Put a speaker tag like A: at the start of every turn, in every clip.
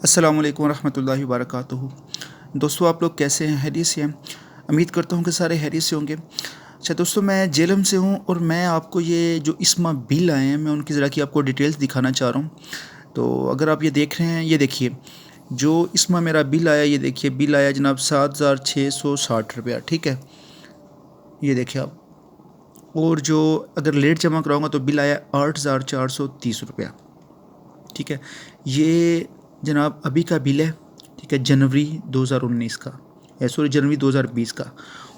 A: अस्सलाम वालेकुम रहमतुल्लाहि व बरकातुहू। दोस्तों, आप लोग कैसे हैं? खैरियत से हैं? उम्मीद करता हूँ कि सारे खैरियत से होंगे। अच्छा दोस्तों, मैं जेलम से हूँ और मैं आपको ये जो इसमा बिल आए हैं, मैं उनकी ज़रा की आपको डिटेल्स दिखाना चाह रहा हूँ। तो अगर आप ये देख रहे हैं, ये देखिए जो इसमा मेरा बिल आया, ये देखिए बिल आया जनाब 7,660 रुपया। ठीक है, ये देखिए आप। और जो अगर लेट जमा कराऊँगा तो बिल आया 8,430 रुपया। ठीक है, ये जनाब अभी का बिल है। ठीक है, जनवरी 2019 का, सॉरी जनवरी 2020 का।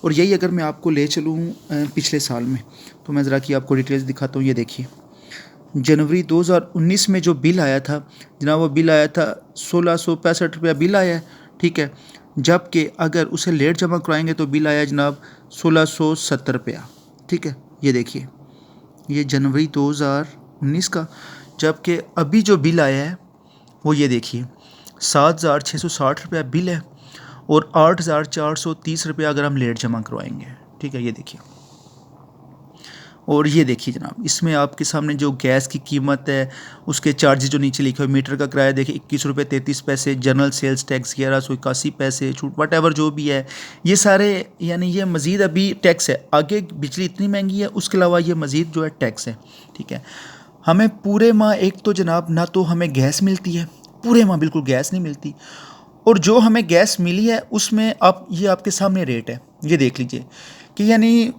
A: और यही अगर मैं आपको ले चलूँ पिछले साल में, तो मैं ज़रा कि आपको डिटेल्स दिखाता हूँ। ये देखिए जनवरी 2019 में जो बिल आया था जनाब, वो बिल आया था 1,665 रुपया बिल आया है। ठीक है, जबकि अगर उसे लेट जमा कराएंगे तो बिल आया जनाब 1,670 रुपया। ठीक है, ये देखिए ये जनवरी 2019 का। जबकि अभी जो बिल आया है वो ये देखिए 7,660 रुपया बिल है और 8,430 रुपया अगर हम लेट जमा करवाएंगे। ठीक है, ये देखिए। और ये देखिए जनाब, इसमें आपके सामने जो गैस की कीमत है, उसके चार्जेस जो नीचे लिखे हुए, मीटर का किराया देखिए 21 रुपये 33 पैसे, जनरल सेल्स टैक्स 1181 पैसे, छूट वट एवर जो भी है, ये सारे यानी ये मज़ीद अभी टैक्स है। आगे बिजली इतनी महंगी है, उसके अलावा ये मज़ीद जो है टैक्स है। ठीक है, हमें पूरे माह एक तो जनाब ना तो हमें गैस मिलती है, पूरे माह बिल्कुल गैस नहीं मिलती। और जो हमें गैस मिली है उसमें आप ये आपके सामने रेट है, ये देख लीजिए कि यानी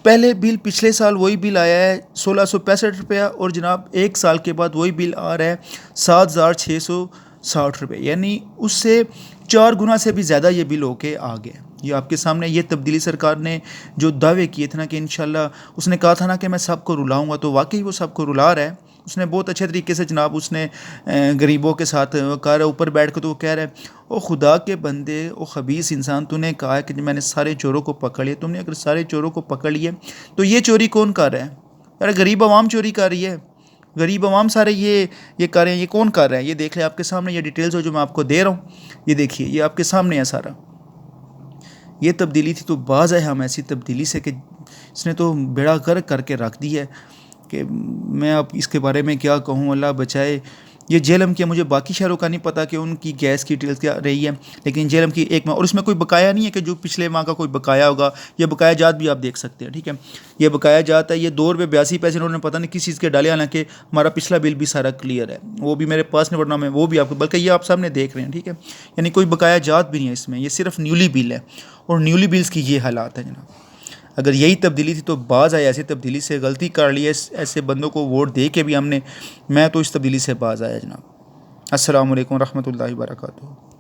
A: पहले बिल पिछले साल वही बिल आया है 1,665 रुपया, और जनाब एक साल के बाद वही बिल आ रहा है 7,660 रुपये, यानी उससे 4 गुना से भी ज़्यादा ये बिल होके आ गया। ये आपके सामने ये तब्दीली सरकार ने जो दावे किए थे ना कि इंशाल्लाह, उसने कहा था ना कि मैं सबको रुलाऊंगा, तो वाकई वो सबको रुला रहा है। उसने बहुत अच्छे तरीके से जनाब उसने गरीबों के साथ कह रहा ऊपर बैठ कर, तो वो कह रहा है ओ खुदा के बंदे, ओ खबीस इंसान, तूने कहा है कि मैंने सारे चोरों को पकड़ लिया। तुमने अगर सारे चोरों को पकड़ लिए तो ये चोरी कौन कर रहा है? यार गरीब आवाम चोरी कर रही है, गरीब आवाम सारे ये कर रहे हैं। ये कौन कर रहा है? ये देख ले आपके सामने, ये डिटेल्स हो जो मैं आपको दे रहा हूँ। ये देखिए, ये आपके सामने है सारा। ये तब्दीली थी तो बाज़ है हम ऐसी तब्दीली से कि इसने तो बेड़ा गर्क करके रख दी है कि मैं अब इसके बारे में क्या कहूँ, अल्लाह बचाए। ये जेलम की, मुझे बाकी शहरों का नहीं पता कि उनकी गैस की डिटेल्स क्या रही है, लेकिन जेलम की एक माह, और इसमें कोई बकाया नहीं है कि जो पिछले माह का कोई बकाया होगा। ये बकाया जात भी आप देख सकते हैं। ठीक है, ये बकाया जात है, ये 2 रुपये 82 पैसे उन्होंने पता नहीं किस चीज़ के डाले, हालांकि हमारा पिछला बिल भी सारा क्लियर है, वो भी मेरे पास नहीं, वरना मैं वो भी आपको, बल्कि ये आप सामने देख रहे हैं। ठीक है, यानी कोई बकाया जात भी नहीं है इसमें, ये सिर्फ न्यूली बिल है। और न्यूली बिल्स की ये हालात है जनाब। अगर यही तब्दीली थी तो बाज़ आए ऐसी तब्दीली से, गलती कर ली है ऐसे बंदों को वोट दे के भी हमने। मैं तो इस तब्दीली से बाज़ आया जनाब। अस्सलाम वालेकुम रहमतुल्लाहि व बरकातुहू।